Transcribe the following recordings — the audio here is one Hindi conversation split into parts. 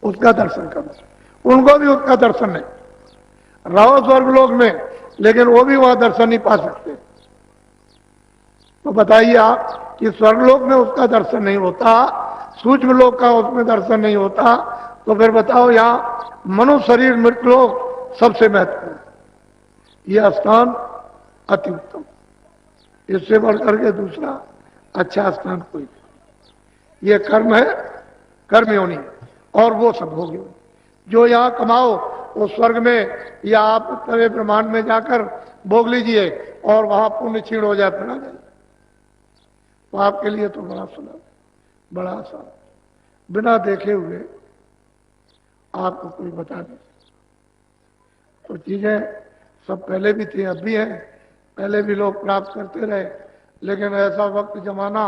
उसका दर्शन करो। उनको भी उसका दर्शन नहीं। रहो स्वर्गलोक में, लेकिन वो भी वहां दर्शन नहीं पा सकते। तो बताइए आप कि स्वर्गलोक में उसका दर्शन नहीं होता, सूक्ष्म लोक का उसमें दर्शन नहीं होता, तो फिर बताओ यहां मनुष्य शरीर मृतलोक सबसे महत्वपूर्ण, यह स्थान अति उत्तम। इससे बढ़कर के दूसरा अच्छा स्थान कोई नहीं। ये कर्म है, कर्म योनि, और वो सब हो गए जो यहां कमाओ वो स्वर्ग में या आप तवे ब्रह्मांड में जाकर भोग लीजिए, और वहां पुण्य क्षीण हो जाए फिर आ जाए। तो आपके लिए तो बड़ा सुलभ, बड़ा आसान, बिना देखे हुए आपको कोई बता नहीं। तो चीजें सब पहले भी थी, अब भी है, पहले भी लोग प्राप्त करते रहे, लेकिन ऐसा वक्त जमाना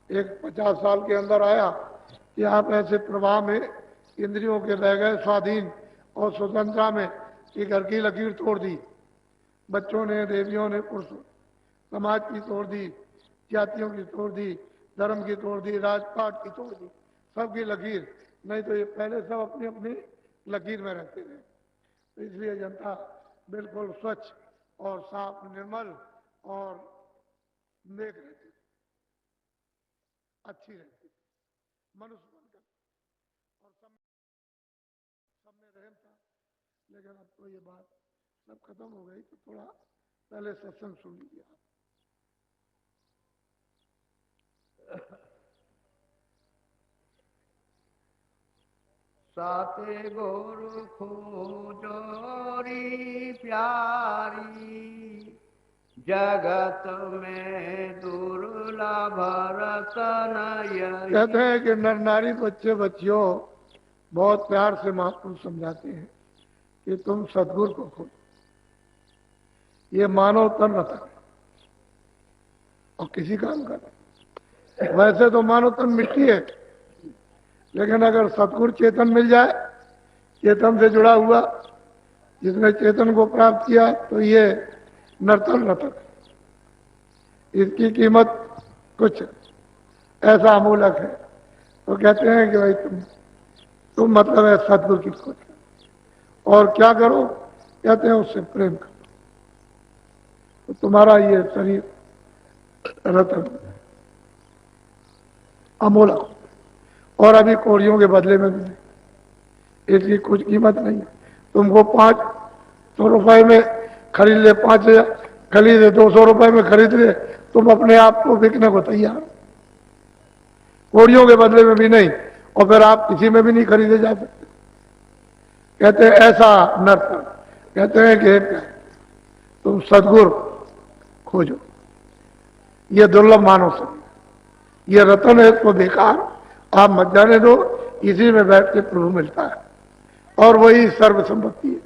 एक 50 साल के अंदर आया कि आप ऐसे प्रवाह में इंद्रियों के बह गए स्वाधीन और स्वतंत्रता में कि घर की लकीर तोड़ दी। बच्चों ने, देवियों ने, पुरुषों, समाज की तोड़ दी, जातियों की तोड़ दी, धर्म की तोड़ दी, राजपाट की तोड़ दी, सबकी लकीर। नहीं तो ये पहले सब अपनी अपनी लकीर में रहते थे। तो इसलिए जनता बिल्कुल स्वच्छ और साफ, निर्मल और नेक रहती, अच्छी रहती, मनुष्य बनकर, और सब में रहम था। लेकिन अब तो ये बात सब खत्म हो गई। तो थोड़ा पहले सत्संग सुन लीजिए आप। साते गुरु खोजोरी प्यारी, जगत में दुर्लभ रतन यही। कहते हैं कि नर नारी बच्चे बच्चियों बहुत प्यार से महापुरुष समझाते हैं कि तुम सदगुरु को खोजो। ये मानव तन रतन है और किसी काम का नहीं। वैसे तो मानव तन मिट्टी है, लेकिन अगर सतगुरु चेतन मिल जाए, चेतन से जुड़ा हुआ, जिसने चेतन को प्राप्त किया, तो ये नर्तन रतन, इसकी कीमत कुछ ऐसा अमूलक है। तो कहते हैं कि भाई तुम मतलब है सतगुरु की खोज करो। और क्या करो? कहते हैं उससे प्रेम करो, तो तुम्हारा ये शरीर रतन अमूलक, और अभी कोड़ियों के बदले में भी इसकी कुछ कीमत नहीं है। तुमको 500 रुपए में खरीद ले, 5,000 खरीदे, 200 रुपए में खरीद ले, तुम अपने आप को बिकने को तैयार, कोड़ियों के बदले में भी नहीं, और फिर आप किसी में भी नहीं खरीदे जा सकते। कहते हैं ऐसा नर्तन, कहते हैं कि तुम सदगुरु खोजो। ये दुर्लभ मानव शरीर, ये रतन है, इसको बेकार आप मत जाने दो। इसी में बैठ के प्रभु मिलता है, और वही सर्व संपत्ति है,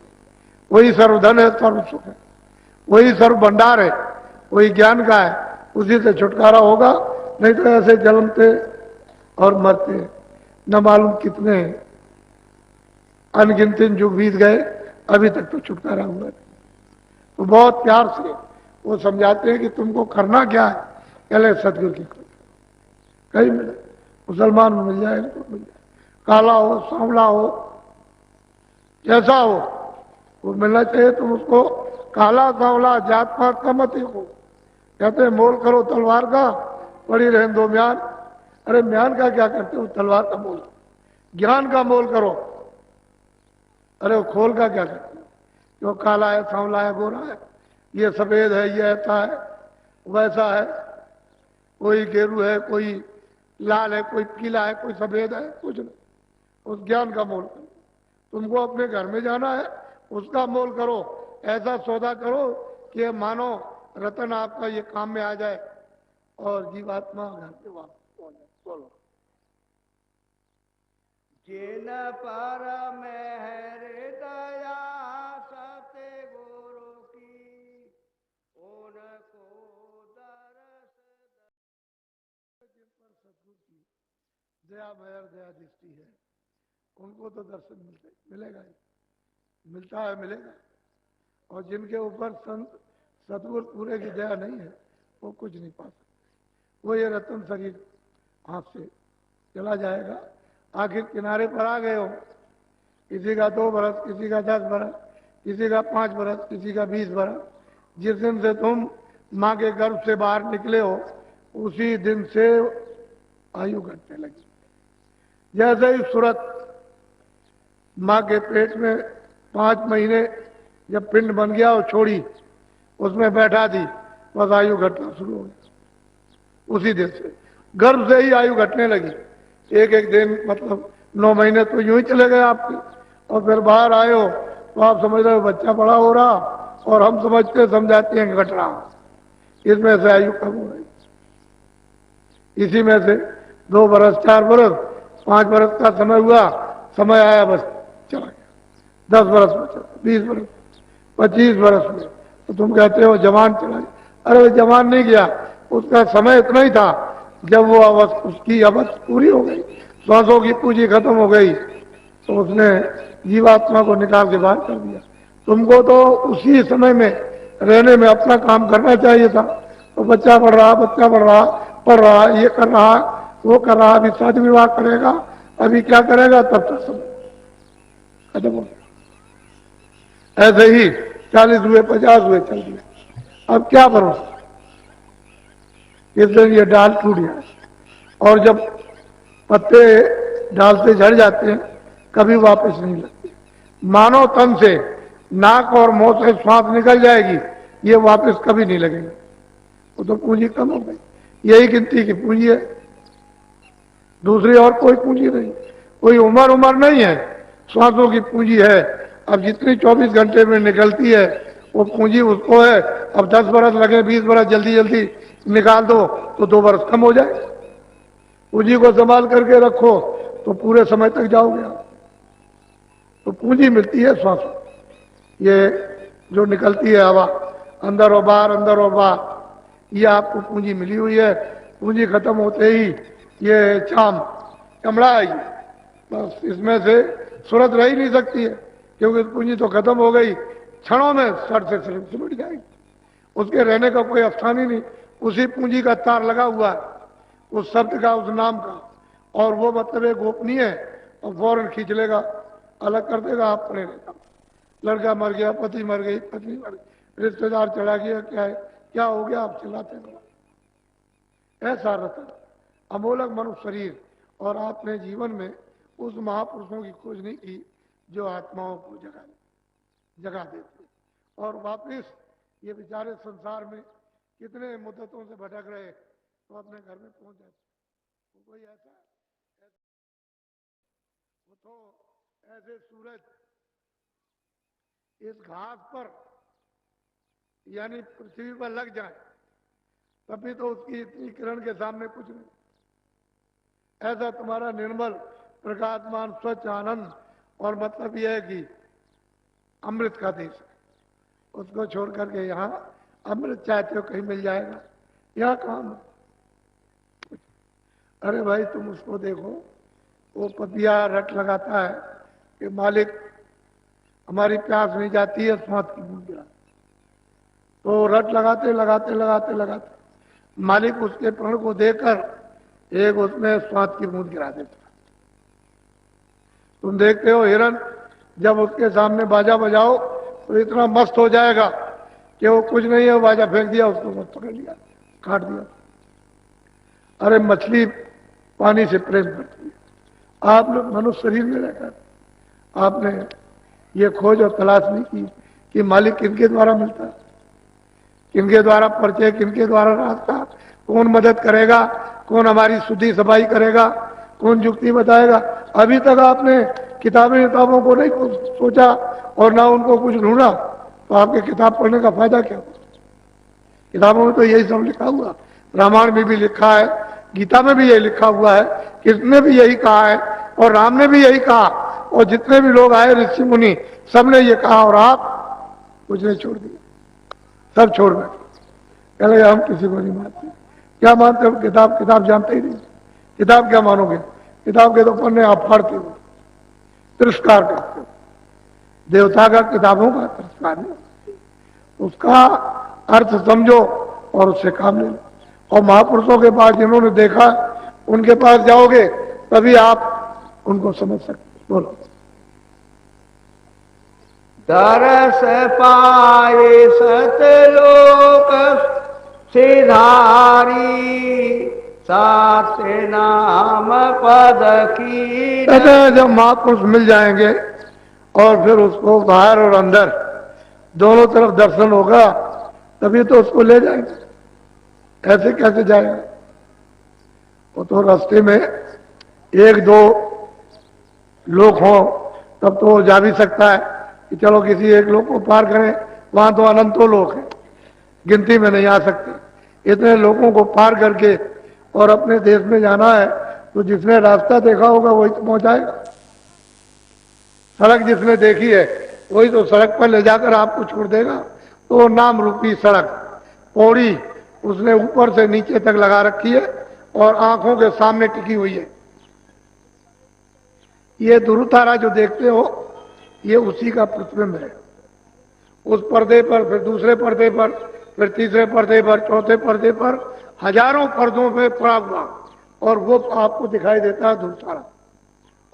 वही सर्वधन है, सर्व सुख है, वही सर्व भंडार है, वही ज्ञान का है। उसी से छुटकारा होगा, नहीं तो ऐसे जन्मते और मरते न मालूम कितने अनगिनत युग बीत गए, अभी तक तो छुटकारा हुआ नहीं। तो बहुत प्यार से वो समझाते हैं कि तुमको करना क्या है। पहले सदगुरु की खोज, कहीं मिले, मुसलमान में मिल जाए तो मिल जाए, काला हो, सांवला हो, जैसा हो वो मिलना चाहिए। तुम उसको काला सांवला जात पात का मत हो। कहते हैं मोल करो तलवार का, पड़ी रहने दो म्यान। अरे म्यान का क्या करते हो? तलवार का मोल, ज्ञान का मोल करो। अरे वो खोल का क्या करते हो? जो काला है, सांवला है, गोरा है, ये सफेद है, ये ऐसा है, वैसा है, कोई गेरू है, कोई लाल है, कोई पीला है, कोई सफेद है, कुछ नहीं। उस ज्ञान का मोल करो। तुमको अपने घर में जाना है, उसका मोल करो। ऐसा सौदा करो कि मानो रतन आपका ये काम में आ जाए और जीवात्मा घर पे वापस पहुंच जाए। बोलो। जिन पर मेहर दया सते गुरु की, उनको दरस जिन पर सदगुरु की दया मेहर दया दृष्टि है, उनको तो दर्शन मिलेगा ही, मिलता है, मिलेगा। और जिनके ऊपर संत सदगुरु पूरे की दया नहीं है, वो कुछ नहीं पा सकते। वो ये रतन शरीर हाथ से चला जाएगा, आखिर किनारे पर आ गए हो। किसी का 2 बरस, किसी का 10 बरस, किसी का 5 बरस, किसी का 20 बरस। जिस दिन से तुम माँ के गर्भ से बाहर निकले हो उसी दिन से आयु घटने लगी। जैसे ही सूरत माँ के पेट में 5 महीने जब पिंड बन गया और छोड़ी, उसमें बैठा दी, बस आयु घटना शुरू हो गई। उसी दिन से गर्भ से ही आयु घटने लगी। एक एक दिन मतलब 9 महीने तो यूं ही चले गए आपके, और फिर बाहर आए हो तो आप समझ रहे हो बच्चा बड़ा हो रहा, और हम समझाते हैं घट रहा। इसमें से आयु कम हो रही। इसी में से 2 बरस, 4 बरस, 5 बरस का समय हुआ, समय आया बस चला गया। 10 बरस में चला, 20 बरस, 25 बरस में, तो तुम कहते हो जवान चला गया। अरे वो जवान नहीं गया, उसका समय इतना ही था जब वो उसकी अवस्था पूरी हो गई, श्वासों की पूंजी खत्म हो गई, तो उसने जीवात्मा को निकाल के बाहर कर दिया। तुमको तो उसी समय में रहने में अपना काम करना चाहिए था। तो बच्चा बढ़ रहा, पढ़ रहा, ये कर रहा, वो कर रहा, अभी शादी विवाह करेगा, अभी क्या करेगा, तब तक समय खत्म हो गया। ऐसे ही 40 हुए, 50 हुए, चल दिए। अब क्या भरोसा, इस दिन ये डाल टूट गया। और जब पत्ते डाल से झड़ जाते हैं कभी वापस नहीं लगते। मानव तन से नाक और मुंह से श्वास निकल जाएगी, ये वापस कभी नहीं लगेगा। वो तो पूंजी कम हो गई। यही गिनती की पूंजी है, दूसरी और कोई पूंजी नहीं। कोई उम्र नहीं है, श्वासों की पूंजी है। अब जितनी 24 घंटे में निकलती है वो पूंजी उसको है। अब 10 बरस लगे, 20 बरस जल्दी जल्दी निकाल दो तो 2 बरस कम हो जाए। पूंजी को संभाल करके रखो तो पूरे समय तक जाओगे आप। तो पूंजी मिलती है श्वासों, ये जो निकलती है हवा, अंदर और बाहर, अंदर और बाहर, ये आपको पूंजी मिली हुई है। पूंजी खत्म होते ही ये चमड़ा आएगी, बस इसमें से सूरत रह ही नहीं सकती है, क्योंकि पूंजी तो खत्म हो गई। क्षणों में सर से सिमट जाएगी, उसके रहने का कोई स्थान ही नहीं। उसी पूंजी का तार लगा हुआ है, उस शब्द का, उस नाम का, और वो मतलब है गोपनीय है, और फौरन खींच लेगा, अलग कर देगा आप पड़े रहेगा। लड़का मर गया, पति मर गई, पत्नी मर गई, रिश्तेदार चला गया, क्या है, क्या हो गया, आप चिल्लाते रहो। ऐसा रतन अमोलक मनुष्य शरीर, और आपने जीवन में उस महापुरुषों की खोज नहीं की जो आत्माओं को जगा देते, और वापिस ये बेचारे संसार में कितने मुद्दतों से भटक रहे तो अपने घर में पहुंच जाते। तो कोई ऐसा वो तो ऐसे सूरज इस घास पर यानी पृथ्वी पर लग जाए तभी तो उसकी इतनी किरण के सामने कुछ नहीं। ऐसा तुम्हारा निर्मल प्रकाशमान स्वच्छ आनंद, और मतलब यह है कि अमृत का देश है, उसको छोड़ करके यहाँ अमृत चाहते हो कहीं मिल जाएगा, यहाँ काम है। अरे भाई तुम उसको देखो, वो पपिया रट लगाता है कि मालिक हमारी प्यास नहीं जाती है, स्वाद की बूंद गिरा, तो रट लगाते लगाते लगाते लगाते मालिक उसके प्रण को देकर एक उसमें स्वाद की बूंद गिरा देता। तुम देखते हो हिरन जब उसके सामने बाजा बजाओ तो इतना मस्त हो जाएगा कि वो कुछ नहीं है, बाजा फेंक दिया, उसको मत पकड़ लिया, काट दिया। अरे मछली पानी से प्रेम करती है। आप लोग मनुष्य शरीर में रहकर आपने ये खोज और तलाश नहीं की कि मालिक किनके द्वारा मिलता है, किनके द्वारा परिचय, किनके द्वारा रास्ता, कौन मदद करेगा, कौन हमारी शुद्धि सफाई करेगा, कौन युक्ति बताएगा। अभी तक आपने किताबों को नहीं सोचा और ना उनको कुछ ढूंढा, तो आपके किताब पढ़ने का फायदा क्या होगा। किताबों में तो यही सब लिखा हुआ, रामायण में भी लिखा है, गीता में भी यही लिखा हुआ है, कृष्ण ने भी यही कहा है, और राम ने भी यही कहा, और जितने भी लोग आए ऋषि मुनि सबने ये कहा, और आप कुछ नहीं छोड़ दिया, सब छोड़ बैठे। कह लगे हम किसी को नहीं मानते। क्या मानते हो? किताब जानते ही नहीं। किताब क्या मानोगे? किताब के तो पन्ने आप फाड़ते हो, तिरस्कार करते हो। देवता का किताबों का तिरस्कार नहीं, उसका अर्थ समझो और उससे काम ले लो। और महापुरुषों के पास जिन्होंने देखा उनके पास जाओगे तभी आप उनको समझ सकते। बोलो। दरस पाए सतलोक सिधारी, सात नाम पद की। कहते हैं जब महापुरुष मिल जाएंगे और फिर उसको बाहर और अंदर दोनों तरफ दर्शन होगा, तभी तो उसको ले जाएंगे। ऐसे कैसे जाएगा? वो तो रास्ते में एक दो लोग हों तब तो वो जा भी सकता है कि चलो किसी एक लोग को पार करें। वहां तो अनंतों लोग हैं, गिनती में नहीं आ सकते। इतने लोगों को पार करके और अपने देश में जाना है तो जिसने रास्ता देखा होगा वही तो पहुंचाएगा। सड़क जिसने देखी है वही तो सड़क पर ले जाकर आपको छोड़ देगा। तो नाम रूपी सड़क पौड़ी उसने ऊपर से नीचे तक लगा रखी है और आंखों के सामने टिकी हुई है। ये ध्रुवतारा जो देखते हो ये उसी का प्रतिबिंब है। उस पर्दे पर, फिर दूसरे पर्दे पर, फिर तीसरे पर्दे पर, चौथे पर्दे पर, हजारों पर्दों में पड़ा हुआ और वो आपको दिखाई देता है ध्रुवतारा।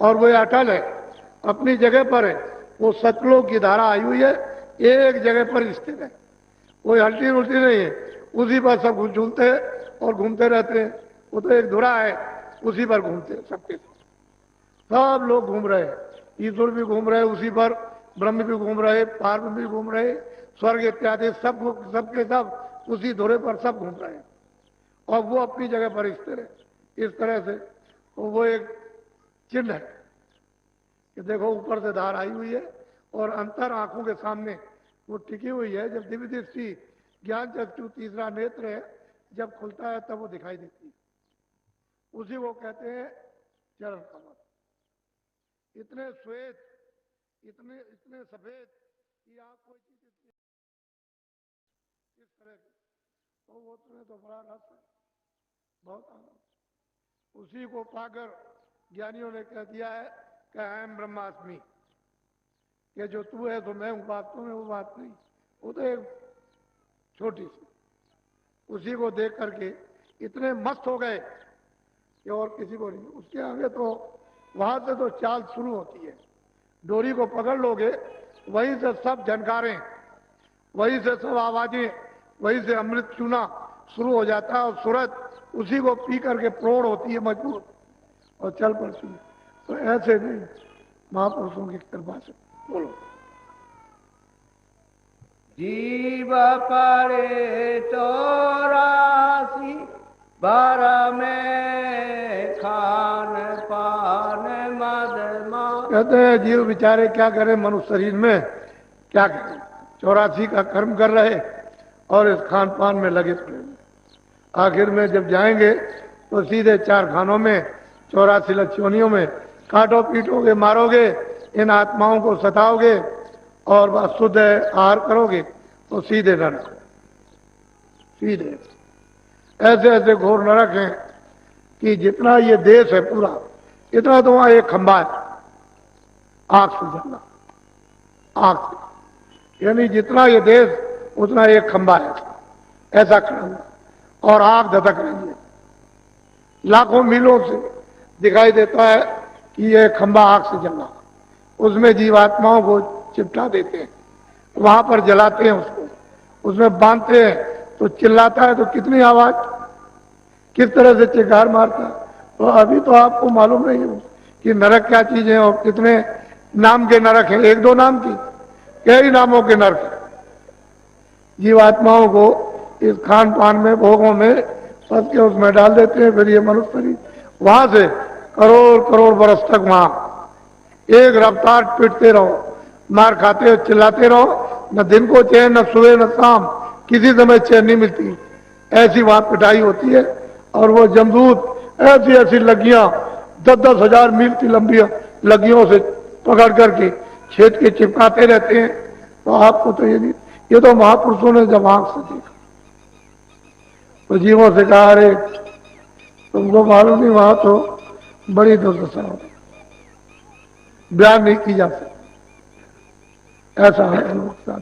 और वो अटल है, अपनी जगह पर है। वो सतलोक की धारा आई हुई है, एक जगह पर स्थित है, कोई हल्टी उल्टी नहीं है। उसी पर सब झूलते हैं और घूमते रहते हैं। वो तो एक धुरा है, उसी पर घूमते हैं सबके सब लोग घूम रहे हैं। ईश्वर भी घूम रहे उसी पर, ब्रह्म भी घूम रहे, पार्व भी घूम रहे, स्वर्ग इत्यादि सब सबके सब उसी धुरे पर सब घूम रहे हैं और वो अपनी जगह पर स्थिर है। इस तरह से तो वो एक चिन्ह है कि देखो ऊपर से धार आई हुई है और अंतर आंखों के सामने वो टिकी हुई है। जब दिव्य दृष्टि ज्ञान चक्षु तीसरा नेत्र है जब खुलता है तब वो दिखाई देती है। उसी को कहते हैं चरण कमल। इतने श्वेत, इतने इतने सफेद कि आप कोई चीज इस तरह की तो वो तुम्हें तो बड़ा रस है, बहुत आनंद। उसी को पाकर ज्ञानियों ने कह दिया है कि अहम ब्रह्मास्मि, कि जो तू है तो मैं हूं, वास्तव में वो बात नहीं, वो तो एक छोटी सी। उसी को देख करके इतने मस्त हो गए कि और किसी को नहीं। उसके आगे तो वहां से तो चाल शुरू होती है। डोरी को पकड़ लोगे वहीं से सब झनकारें, वहीं से सब आवाजें, वहीं से अमृत चूना शुरू हो जाता है और सूरत उसी को पी करके प्रोढ़ होती है मजबूत और चल पड़ती है। तो ऐसे नहीं, महापुरुषों की कृपा से। बोलो। जीव परे 84 बार में खान पान मदमा। कहते हैं जीव बेचारे क्या करें, मनुष्य शरीर में क्या करें, 84 का कर्म कर रहे और इस खान पान में लगे पड़े। आखिर में जब जाएंगे तो सीधे 4 खानों में, 84 लक्ष्योनियों में काटो पीटोगे, मारोगे, इन आत्माओं को सताओगे और बस शुद्ध आहार करोगे तो सीधे नरक। सीधे ऐसे ऐसे घोर नरक हैं कि जितना ये देश है पूरा, इतना तो वहां एक खंबा है आग से जलना, आग से, यानी जितना ये देश उतना एक खंबा है ऐसा खड़ा हुआ और आग धधक रही है। लाखों मीलों से दिखाई देता है कि यह खंबा आग से जलना, उसमें जीवात्माओं को चिपटा देते हैं, वहां पर जलाते हैं उसको, उसमें बांधते हैं तो चिल्लाता है तो कितनी आवाज, किस तरह से चिल्कार मारता है। तो अभी तो आपको मालूम नहीं है कि नरक क्या चीज है और कितने नाम के नरक हैं। 1-2 नाम की, कई नामों के नरक हैं। जीवात्माओं को इस खान पान में, भोगों में फंस के उसमें डाल देते हैं। फिर ये मनुष्य शरीर वहां से करोड़ करोड़ बरस तक वहां एक रफ्तार पीटते रहो, मार खाते हो, चिल्लाते रहो, न दिन को चैन, न सुबह न शाम, किसी समय चैन नहीं मिलती। ऐसी वहां पिटाई होती है और वो जमदूत ऐसी ऐसी लगियां 10-10 हजार मील की लंबी लगियों से पकड़ करके छेद के चिपकाते रहते हैं। तो आपको तो ये तो महापुरुषों ने जब आंख से देखा तो जीवों से कहा, अरे तुमको मालूम नहीं वहां तो बड़ी दुर्दशा हो, बयान नहीं की जा सकती, ऐसा है लोग साथ।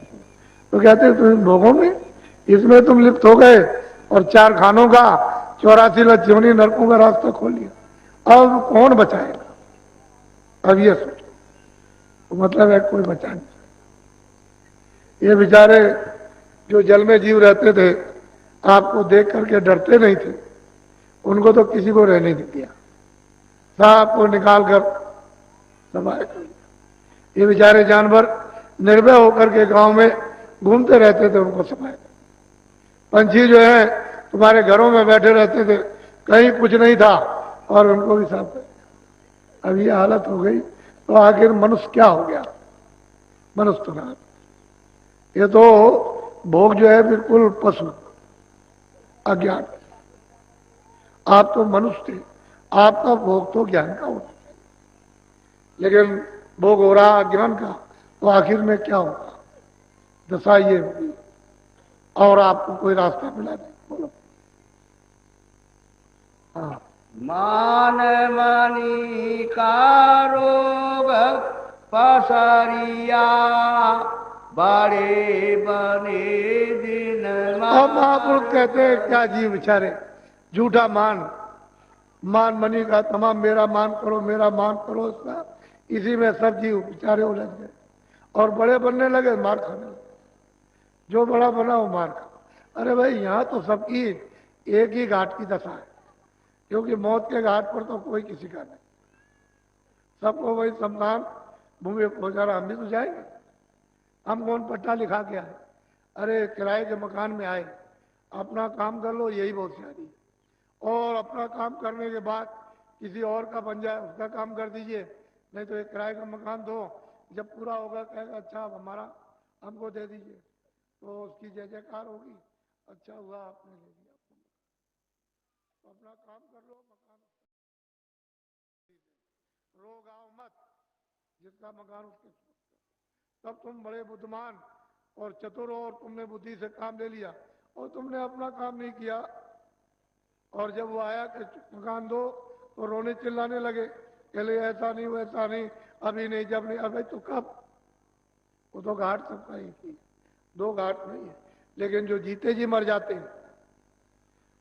तो कहते तुम भोगों में इसमें तुम लिप्त हो गए और 4 खानों का, 84 लक्ष्योनी नरकों का रास्ता खोल लिया, अब कौन बचाएगा? अब ये सोचो, तो मतलब है कोई बचा नहीं। ये बेचारे जो जल में जीव रहते थे, आपको देख करके डरते नहीं थे, उनको तो किसी को रहने नहीं दिया, सबको निकाल कर समाये कर दिया। ये बेचारे जानवर निर्भय होकर के गांव में घूमते रहते थे, उनको समाये। पंछी जो है तुम्हारे घरों में बैठे रहते थे, कहीं कुछ नहीं था और उनको भी साफ कर दिया। अब ये हालत हो गई, तो आखिर मनुष्य क्या हो गया? मनुष्य तो रहा, ये तो भोग जो है बिल्कुल पशु अज्ञान। आप तो मनुष्य थे, आपका भोग तो ज्ञान का होता है, लेकिन भोग हो रहा अज्ञान का, तो आखिर में क्या होगा? दशा ये होगी, और आपको कोई रास्ता मिला नहीं। बोलो। हाँ, मान मनी का रोग पसरिया, बड़े बने दिन और महापुरुष कहते हैं क्या जीव बेचारे झूठा मान मनी का तमाम, मेरा मान करो, मेरा मान करो, इसका इसी में सब जीव बेचारे उलझ गए और बड़े बनने लगे, मार खाने लगे। जो बड़ा बना वो मार खा। अरे भाई, यहाँ तो सबकी एक ही घाट की दशा है, क्योंकि मौत के घाट पर तो कोई किसी का नहीं, सबको वही शमशान भूमि पहुंचाना। हम भी तो जाएंगे, हम कौन पट्टा लिखा के आए? अरे किराए के मकान में आए, अपना काम कर लो, यही बहुत सारी। और अपना काम करने के बाद किसी और का बन जाए, उसका काम कर दीजिए, नहीं तो एक किराए का मकान दो, जब पूरा होगा कहेगा अच्छा अब हमारा हमको दे दीजिए, तो उसकी जय जयकार होगी, अच्छा हुआ आपने ले दिया। तो अपना काम कर लो, मकान रो गाँव मत, जिसका मकान उसके। तब तुम बड़े बुद्धिमान और चतुर हो, और तुमने बुद्धि से काम ले लिया, और तुमने अपना काम नहीं किया। और जब वो आया कि मकान दो, तो रोने चिल्लाने लगे, कहले ऐसा नहीं वैसा नहीं, अभी नहीं, जब नहीं। अबे तो कब? वो तो घाट सबका एक ही, दो घाट नहीं है। लेकिन जो जीते जी मर जाते हैं,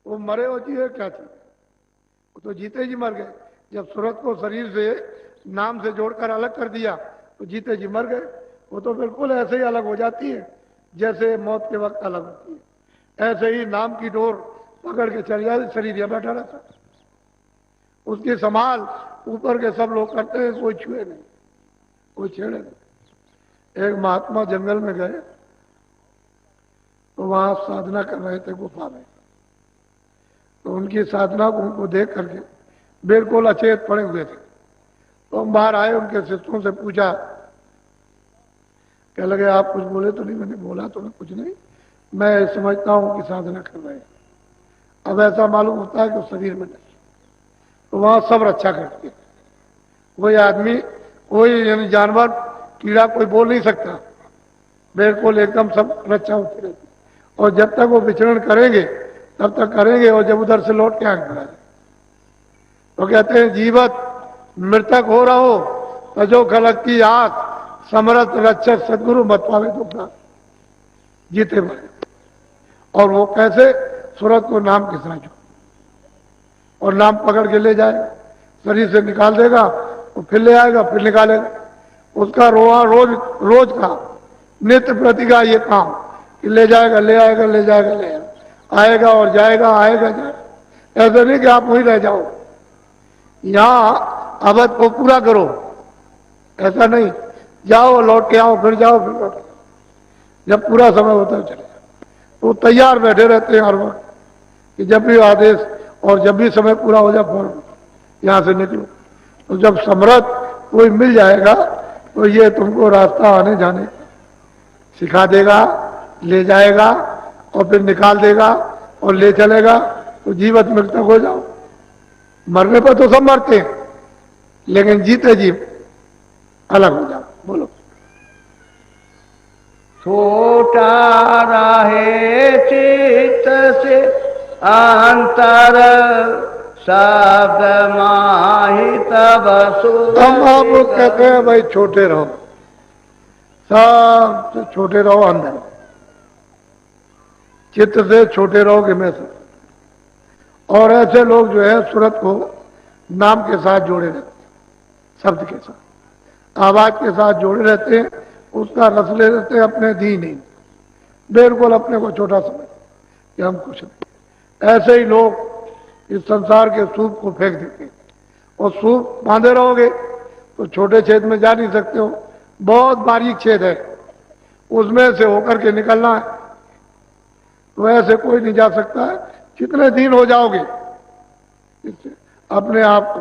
वो मरे हो जिए क्या चीज? वो तो जीते जी मर गए। जब सूरत को शरीर से नाम से जोड़कर अलग कर दिया, तो जीते जी मर गए। वो तो बिल्कुल ऐसे ही अलग हो जाती है जैसे मौत के वक्त अलग होती है। ऐसे ही नाम की डोर पकड़ के चल जाए, शरीर यह बैठा रहता, उसकी संभाल ऊपर के सब लोग करते हैं, कोई छुए नहीं, कोई छेड़े नहीं। एक महात्मा जंगल में गए, तो वहां साधना कर रहे थे गुफा में, तो उनकी साधना को उनको देख करके बिल्कुल अचेत पड़े हुए थे। तो हम बाहर आए, उनके शिष्यों से पूछा, कह लगे आप कुछ बोले तो नहीं? मैंने बोला तो मैं कुछ नहीं, मैं समझता हूं कि साधना कर रहे हैं। अब ऐसा मालूम होता है कि शरीर में नहीं, तो वहां सब रक्षा करते हैं। कोई आदमी, कोई यानी जानवर, कीड़ा कोई बोल नहीं सकता, बिल्कुल एकदम सब रक्षा होती रहती। और जब तक वो विचरण करेंगे तब तक करेंगे, और जब उधर से लौट के आगे बढ़ा, तो कहते हैं जीवत मृतक हो रहो, तजो खलक की आंख, समरथ रक्षक सदगुरु मत पावे दुखना। जीते मरे। और वो कैसे? सूरत को नाम के साथ, और नाम पकड़ के ले जाएगा, शरीर से निकाल देगा, वो फिर ले आएगा, फिर निकालेगा। उसका रोज का नित्य प्रति का ये काम कि ले जाएगा, ले आएगा, ले जाएगा, ले आएगा, और जाएगा, आएगा, जाएगा। ऐसा नहीं कि आप वहीं रह जाओ, यहां अवध को पूरा करो, ऐसा नहीं। जाओ, लौट के आओ, फिर जाओ, फिर लौट। जब पूरा समय होता है चले, तो तैयार बैठे रहते हैं हर वक्त कि जब भी आदेश और जब भी समय पूरा हो जाए फौरन यहां से निकलो। तो जब समर्थ कोई मिल जाएगा, तो ये तुमको रास्ता आने जाने सिखा देगा, ले जाएगा, और फिर निकाल देगा और ले चलेगा, तो जीवित मृतक हो जाओ। मरने पर तो सब मरते हैं, लेकिन जीते जी अलग हो जाओ। बोलो। छोटा रहे चित्त से अंतर, शब्द माही तब हम आप लोग कहते हैं भाई छोटे रहो, सब छोटे रहो, अंदर चित्त से छोटे रहोगे मैं सब। और ऐसे लोग जो है सूरत को नाम के साथ जोड़े रहते, शब्द के साथ। आवाज के साथ जोड़े रहते हैं, उसका रस ले लेते हैं, अपने दी नहीं, बिल्कुल अपने को छोटा समझ कि हम कुछ नहीं। ऐसे ही लोग इस संसार के सूप को फेंक देते हैं, और सूप बांधे रहोगे तो छोटे छेद में जा नहीं सकते हो, बहुत बारीक छेद है, उसमें से होकर के निकलना है, तो ऐसे कोई नहीं जा सकता है। जितने दिन हो जाओगे इससे अपने आप को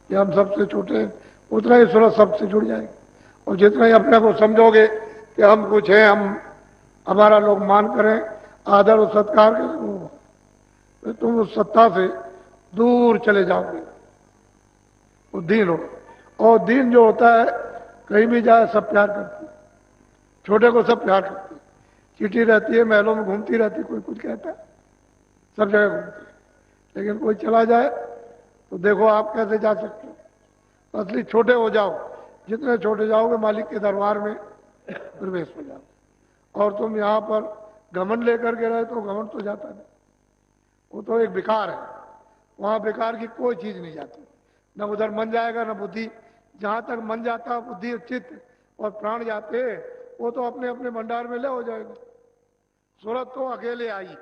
कि हम सबसे छोटे हैं, उतना ही सूरज सबसे जुड़ जाएगी। और जितना ही अपने को समझोगे कि हम कुछ हैं, हम हमारा लोग मान करें, आदर और सत्कार करें, तो तुम उस सत्ता से दूर चले जाओगे। वो दीन हो, और दीन जो होता है कहीं भी जाए सब प्यार करती है, छोटे को सब प्यार करती है, चिट्ठी रहती है, महलों में घूमती रहती है, कोई कुछ कहता है, सब जगह घूमती है, लेकिन कोई चला जाए तो देखो आप कैसे जा सकते हो। असली छोटे हो जाओ, जितने छोटे जाओगे मालिक के दरबार में प्रवेश हो जाओ। और तुम यहाँ पर घमंड लेकर के रहे तो घमंड तो जाता नहीं, वो तो एक विकार है, वहां विकार की कोई चीज नहीं जाती, न उधर मन जाएगा न बुद्धि। जहां तक मन जाता, बुद्धि चित्त और प्राण जाते, वो तो अपने अपने भंडार में ले हो जाएगा। सूरत तो अकेले आई,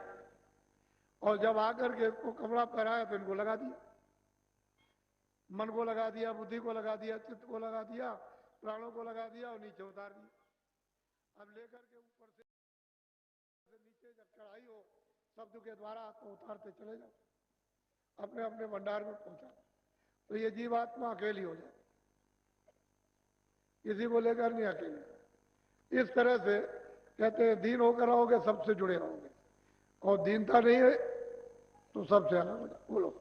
और जब आकर के इसको कपड़ा पहनाया तो इनको लगा दिया, मन को लगा दिया, बुद्धि को लगा दिया, चित्त को लगा दिया, प्राणों को लगा दिया, और नीचे उतार दिया। अब लेकर के ऊपर से नीचे जब चढ़ाई हो शब्द के द्वारा, तो उतारते चले जाओ, अपने अपने भंडार में पहुंचा, तो ये जीवात्मा अकेली हो जाए, किसी को लेकर नहीं अकेले। इस तरह से कहते हैं दीन होकर रहोगे सबसे जुड़े रहोगे, और दीनता नहीं है तो सबसे अलग हो जाओ। बोलो।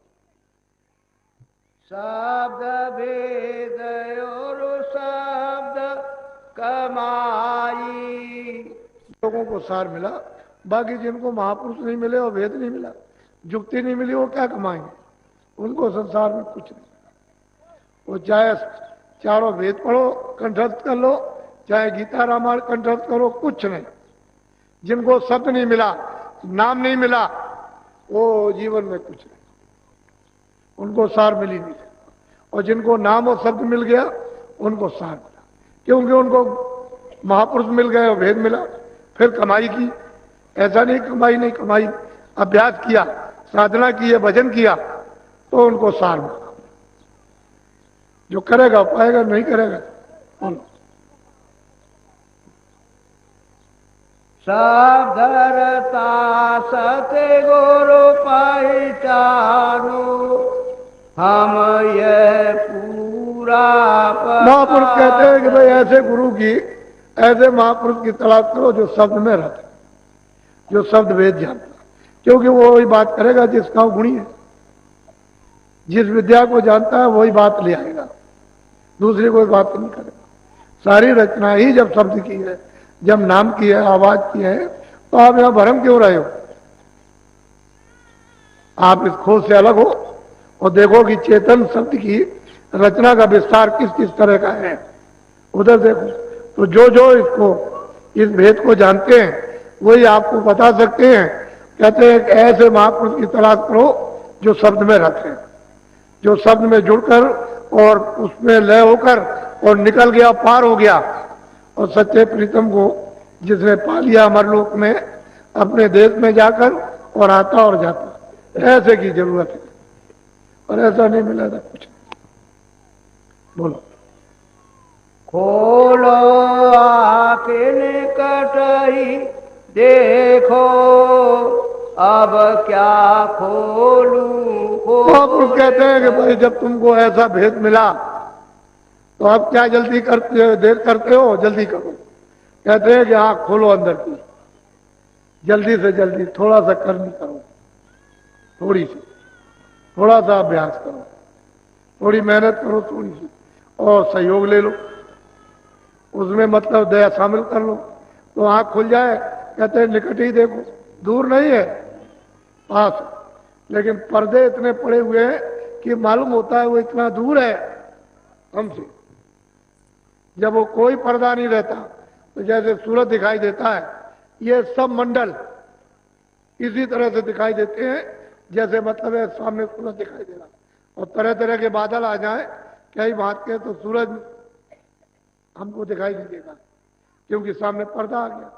शब्द भेद और शब्द कमाई। लोगों को सार मिला, बाकी जिनको महापुरुष नहीं मिले और भेद नहीं मिला, जुक्ति नहीं मिली, वो क्या कमाएंगे? उनको संसार में कुछ नहीं। वो चाहे चारों वेद पढ़ो, कंठस्थ कर लो, चाहे गीता रामायण कंठस्थ करो, कुछ नहीं। जिनको शब्द नहीं मिला, नाम नहीं मिला, वो जीवन में कुछ नहीं, उनको सार मिली नहीं। और जिनको नाम और शब्द मिल गया, उनको सार मिला, क्योंकि उनको महापुरुष मिल गए और भेद मिला। फिर कमाई की, ऐसा नहीं कमाई नहीं कमाई, अभ्यास किया, साधना की है, भजन किया, तो उनको सार मिला। जो करेगा पाएगा, नहीं करेगा बोलो। साधरता सत्य गुरु पहचानो, हम ये पूरा महापुरुष कहते हैं कि भाई ऐसे गुरु की, ऐसे महापुरुष की तलाश करो जो शब्द में रहते, जो शब्द वेद जानता, क्योंकि वो वही बात करेगा जिसका वो गुणी है। जिस विद्या को जानता है वही बात ले आएगा, दूसरी कोई बात नहीं करेगा। सारी रचना ही जब शब्द की है, जब नाम की है, आवाज की है, तो आप यहां भ्रम क्यों रहे हो? आप इस खोज से अलग हो और देखो कि चेतन शब्द की रचना का विस्तार किस किस तरह का है, उधर देखो। तो जो जो इसको, इस भेद को जानते हैं, वही आपको बता सकते हैं। कहते हैं कि ऐसे महापुरुष की तलाश करो जो शब्द में रहते हैं, जो शब्द में जुड़कर और उसमें लय होकर और निकल गया, पार हो गया, और सच्चे प्रीतम को जिसने पा लिया अमरलोक में, अपने देश में जाकर, और आता और जाता। ऐसे की जरूरत है, और ऐसा नहीं मिला था कुछ। बोलो। खोलो आके निकट ही देखो, अब क्या खोलूं। महापुरुष कहते हैं कि भाई जब तुमको ऐसा भेद मिला, तो अब क्या जल्दी करते, देर करते हो, जल्दी करो। कहते हैं कि आंख खोलो अंदर की, जल्दी से जल्दी, थोड़ा सा करनी करो, थोड़ी सी, थोड़ा सा अभ्यास करो, थोड़ी मेहनत करो, थोड़ी सी, और सहयोग ले लो, उसमें मतलब दया शामिल कर लो, तो आंख खुल जाए। कहते हैं निकट ही देखो, दूर नहीं है, पास। लेकिन पर्दे इतने पड़े हुए हैं कि मालूम होता है वो इतना दूर है हमसे। जब वो कोई पर्दा नहीं रहता, तो जैसे सूरज दिखाई देता है, ये सब मंडल इसी तरह से दिखाई देते हैं, जैसे मतलब है सामने सूरज दिखाई दे रहा, और तरह तरह के बादल आ जाए कई बात के, तो सूरज हमको दिखाई नहीं देगा, क्योंकि सामने पर्दा आ गया।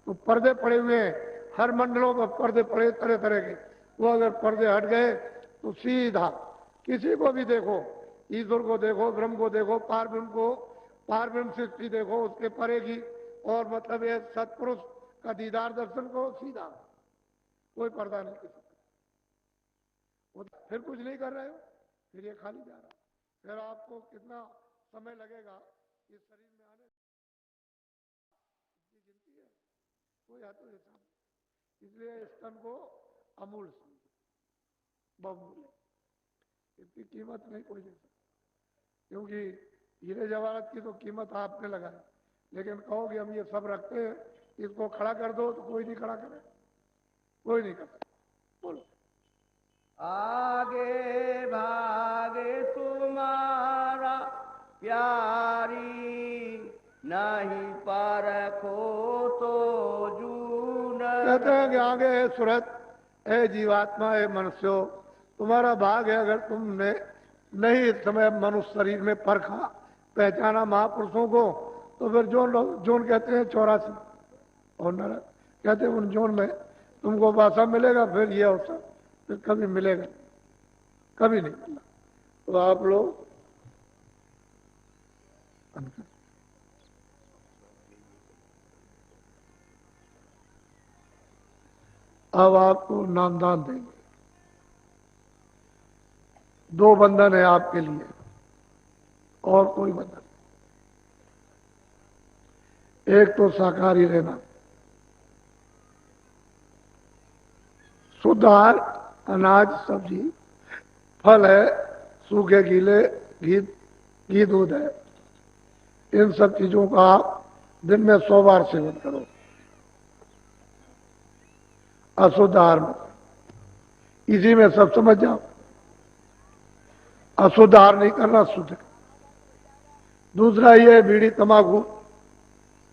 तो पर्दे पड़े हुए हैं, हर मंडलों पर पर्दे पड़े तरह तरह के। वो अगर पर्दे हट गए तो सीधा किसी को भी देखो, ईश्वर को देखो, ब्रह्म को देखो, पार ब्रह्म सृष्टि देखो, उसके परे की, और मतलब ये सत्पुरुष का दीदार दर्शन को, सीधा कोई पर्दा नहीं किसी को। फिर कुछ नहीं कर रहे हो, फिर ये खाली जा रहा, फिर आपको कितना समय लगेगा इस शरीर में आने की गिनती है, कोई हाथों हिसाब। इसलिए इस तन को अमूल्य समझो, बहुमूल्य, इसकी कीमत नहीं कोई दे सकता। क्योंकि हीरे जवाहरात की तो कीमत आपने लगाई, लेकिन कहोगे हम ये सब रखते हैं, इसको खड़ा कर दो, तो कोई नहीं खड़ा करे, कोई नहीं कर सकता। बोलो। आगे भागे तुम्हारा प्यारी, नहीं परखो तो जून। कहते हैं कि आगे है सूरत, है जीवात्मा, है मनुष्यो, तुम्हारा भाग है अगर तुमने नहीं इस समय मनुष्य शरीर में परखा, पहचाना महापुरुषों को, तो फिर जोन कहते हैं 84 और नरक कहते हैं, उन जोन में तुमको वासा मिलेगा, फिर ये अवसर फिर कभी मिलेगा, कभी नहीं मिलना। तो आप लोग अब आपको नामदान देंगे। 2 बंधन है आपके लिए, और कोई बंधन। एक तो शाकाहारी रहना, शुद्ध आहार, अनाज, सब्जी, फल है, सूखे गीले, घी दूध है, इन सब चीजों का आप दिन में 100 बार सेवन करो। अशुद्ध आहार में इसी में सब समझ जाओ। अशुद्ध आहार नहीं करना, शुद्ध। दूसरा ये बीड़ी, तंबाकू,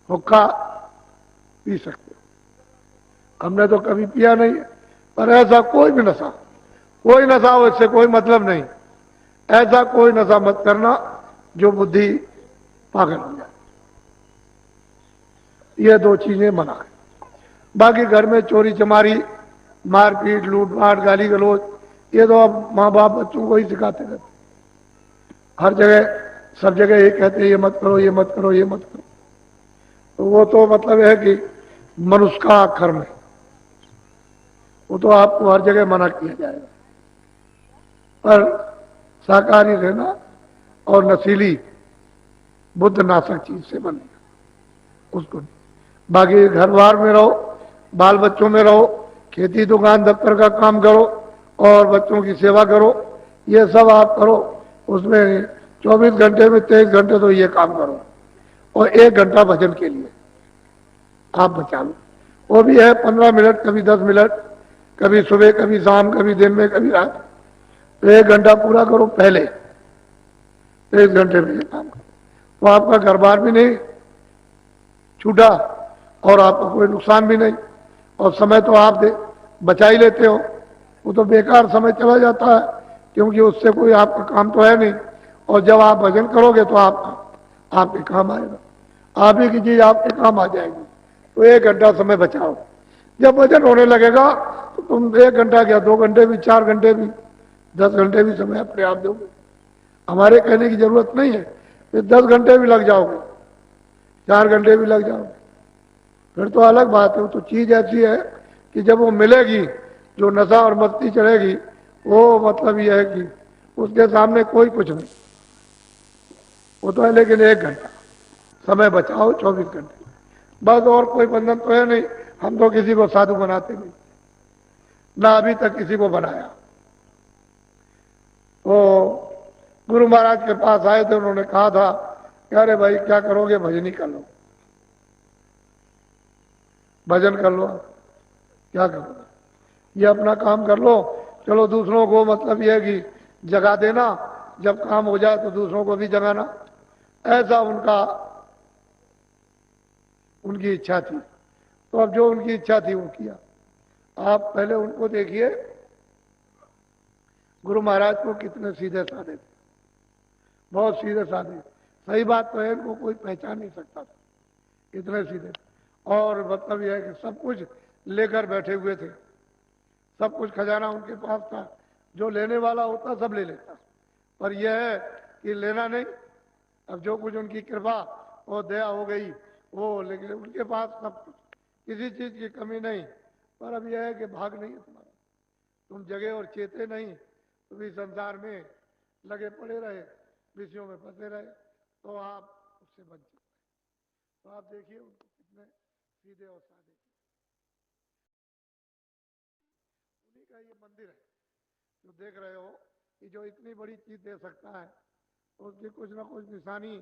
हुक्का पी सकते हो, हमने तो कभी पिया नहीं है, पर ऐसा कोई भी नशा, कोई नशा हो, इससे कोई मतलब नहीं। ऐसा कोई नशा मत करना जो बुद्धि पागल हो जाए। ये 2 चीजें मना है। बाकी घर में चोरी चमारी, मारपीट, लूटपाट, गाली गलौज, ये तो अब माँ बाप बच्चों को ही सिखाते रहते, हर जगह सब जगह ये कहते हैं, ये मत करो, ये मत करो, ये मत करो। तो वो तो मतलब है कि मनुष्य का कर्म है, वो तो आपको हर जगह मना किया जाएगा। पर शाकाहारी रहना और नशीली बुद्ध नाशक चीज से बनेगा, उसको नहीं। बाकी घर बार में रहो, बाल बच्चों में रहो, खेती दुकान दफ्तर का काम करो और बच्चों की सेवा करो, ये सब आप करो। उसमें 24 घंटे में 23 घंटे तो ये काम करो, और 1 घंटा भजन के लिए आप बचा लो। वो भी है 15 मिनट, कभी 10 मिनट, कभी सुबह, कभी शाम, कभी दिन में, कभी रात। तो 1 घंटा पूरा करो पहले, 23 घंटे में ये काम करो, तो आपका घर बार भी नहीं छूटा और आपको कोई नुकसान भी नहीं, और समय तो आप बचा ही लेते हो। वो तो बेकार समय चला जाता है, क्योंकि उससे कोई आपका काम तो है नहीं। और जब आप भजन करोगे तो आपके काम आएगा, आप ही की चीज आपके काम आ जाएगी। तो 1 घंटा समय बचाओ। जब भजन होने लगेगा तो तुम 1 घंटा क्या, 2 घंटे भी, 4 घंटे भी, 10 घंटे भी समय अपने आप दोगे। हमारे कहने की जरूरत नहीं है, फिर 10 घंटे भी लग जाओगे, 4 घंटे भी लग जाओगे, फिर तो अलग बात है। वो तो चीज ऐसी है कि जब वो मिलेगी, जो नशा और मस्ती चढ़ेगी, वो मतलब यह है कि उसके सामने कोई कुछ नहीं, वो तो है। लेकिन 1 घंटा समय बचाओ, 24 घंटे बस, और कोई बंधन तो है नहीं। हम तो किसी को साधु बनाते नहीं, ना अभी तक किसी को बनाया। वो गुरु महाराज के पास आए थे, उन्होंने कहा था कि अरे भाई क्या करोगे, भजन ही कर लो, भजन कर लो, क्या करोगे, ये अपना काम कर लो, चलो दूसरों को मतलब यह है कि जगा देना, जब काम हो जाए तो दूसरों को भी जगाना। ऐसा उनकी इच्छा थी। तो अब जो उनकी इच्छा थी वो किया। आप पहले उनको देखिए, गुरु महाराज को कितने सीधे साधे थे, बहुत सीधे साधे। सही बात तो है, इनको कोई पहचान नहीं सकता था, इतने सीधे। और मतलब यह है कि सब कुछ लेकर बैठे हुए थे, सब कुछ खजाना उनके पास था, जो लेने वाला होता सब ले लेता। पर यह है कि लेना नहीं, अब जो कुछ उनकी कृपा और दया हो गई वो, लेकिन उनके पास सब कुछ, किसी चीज की कमी नहीं। पर अब यह है कि भाग नहीं है तुम्हारा, तुम जगे और चेते नहीं, तुम इस संसार में लगे पड़े रहे, विषयों में फंसे रहे, तो आप उससे वंचित रहे। तो आप देखिए उनको कितने सीधे और सादे। उन्हीं का ये मंदिर है जो देख रहे हो, कि जो इतनी बड़ी चीज दे सकता है, तो उसकी कुछ ना कुछ निशानी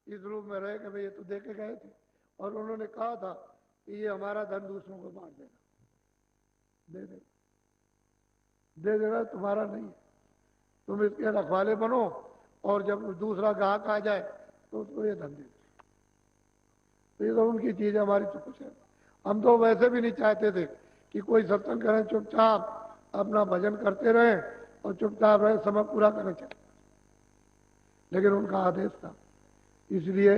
इस रूप में रहे कि भाई ये तो दे के गए थे, और उन्होंने कहा था कि ये हमारा धन दूसरों को बांट देना, दे देना, तुम्हारा नहीं है, तुम इसके रखवाले बनो, और जब दूसरा ग्राहक आ जाए तो उसको ये धन दे। तो ये तो उनकी चीज है, हमारी तो कुछ है। हम तो वैसे भी नहीं चाहते थे कि कोई सत्संग करें, चुपचाप अपना भजन करते रहें और चुपचाप रहे, समय पूरा करें चले, लेकिन उनका आदेश था, इसलिए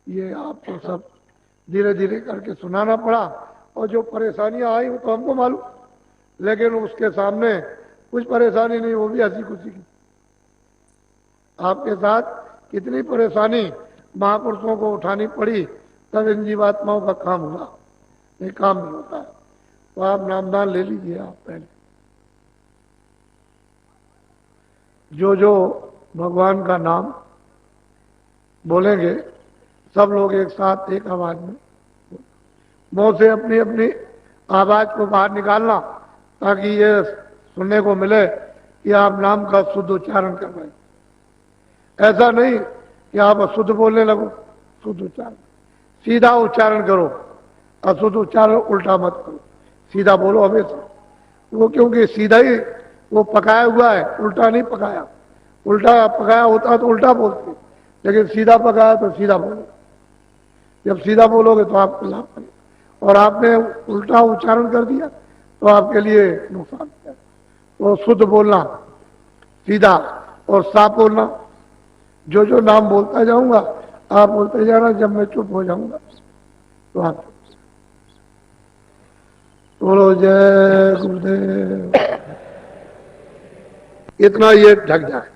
ये आपको सब धीरे धीरे करके सुनाना पड़ा। और जो परेशानियां आई वो तो हमको मालूम, लेकिन उसके सामने कुछ परेशानी नहीं, वो भी हंसी खुशी की। आपके साथ कितनी परेशानी महापुरुषों को उठानी पड़ी, तब इन जीवात्माओं का काम हुआ, ये काम नहीं होता है। तो आप नामदान ले लीजिए। आप पहले जो जो भगवान का नाम बोलेंगे, सब लोग एक साथ एक आवाज में, मुंह से अपनी अपनी आवाज को बाहर निकालना, ताकि ये सुनने को मिले कि आप नाम का शुद्ध उच्चारण कर रहे हैं। ऐसा नहीं कि आप अशुद्ध बोलने लगो, शुद्ध उच्चारण, सीधा उच्चारण करो, अशुद्ध उच्चारण उल्टा मत करो, सीधा बोलो हमेशा। वो क्योंकि सीधा ही वो पकाया हुआ है, उल्टा नहीं पकाया। उल्टा पकाया होता तो उल्टा बोलते, लेकिन सीधा पकाया तो सीधा बोलो। जब सीधा बोलोगे तो आपको लाभ मिलेगा, और आपने उल्टा उच्चारण कर दिया तो आपके लिए नुकसान है। तो शुद्ध बोलना, सीधा और साफ बोलना। जो जो नाम बोलता जाऊंगा आप बोलते जाना, जब मैं चुप हो जाऊंगा तो आप बोलो जय गुरुदेव। इतना ये ढक जाए,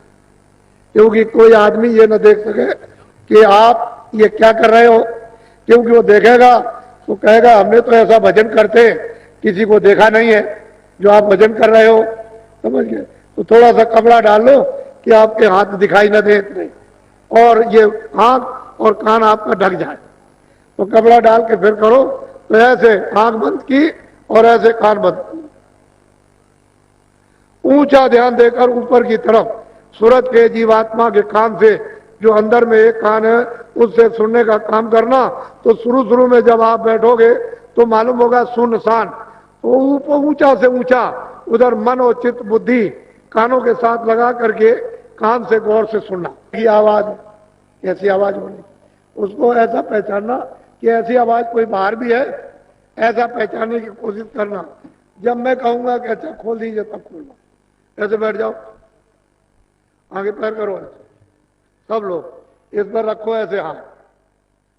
क्योंकि कोई आदमी ये न देख सके कि आप ये क्या कर रहे हो, क्योंकि वो देखेगा तो कहेगा हमने तो ऐसा भजन करते, किसी को देखा नहीं है जो आप भजन कर रहे हो, समझ गए। तो थोड़ा सा कपड़ा डाल लो कि आपके हाथ दिखाई न दे इतने, और ये आंख और कान आपका ढक जाए। तो कपड़ा डाल के फिर करो, तो ऐसे आंख बंद की और ऐसे कान बंद, ऊंचा ध्यान देकर ऊपर की तरफ, सूरत के जीवात्मा के कान से, जो अंदर में एक कान है उससे सुनने का काम करना। तो शुरू शुरू में जब आप बैठोगे तो मालूम होगा सुनसान, तो ऊपर ऊंचा से ऊंचा उधर मन और चित्त बुद्धि कानों के साथ लगा करके कान से गौर से सुनना। ये आवाज, ऐसी आवाज होनी, उसको ऐसा पहचानना कि ऐसी आवाज कोई बाहर भी है, ऐसा पहचानने की कोशिश करना। जब मैं कहूंगा कि अच्छा खोल दीजिए तब खोलना, ऐसे बैठ जाओ, आगे पैर करो ऐसे, सब लोग इस पर रखो ऐसे हाथ,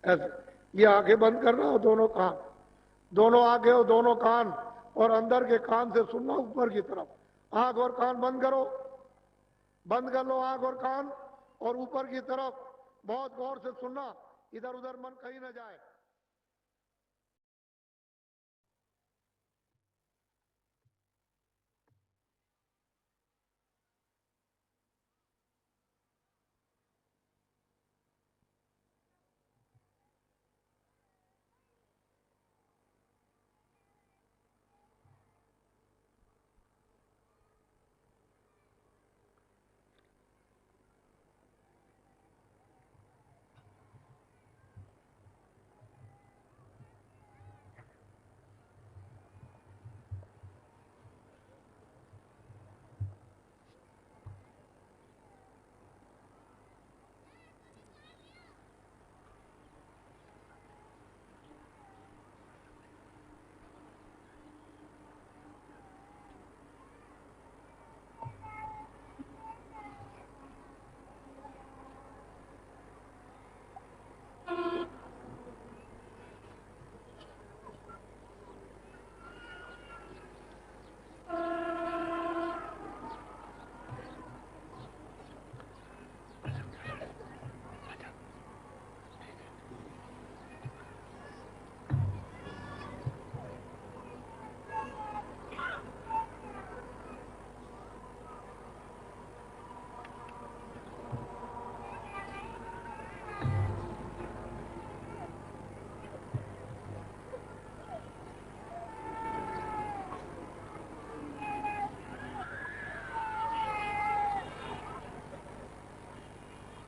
ऐसे। ये आंखें बंद करना और दोनों कान, दोनों आंखें और दोनों कान, और अंदर के कान से सुनना ऊपर की तरफ। आंख और कान बंद करो, बंद कर लो आंख और कान, और ऊपर की तरफ बहुत गौर से सुनना, इधर उधर मन कहीं ना जाए।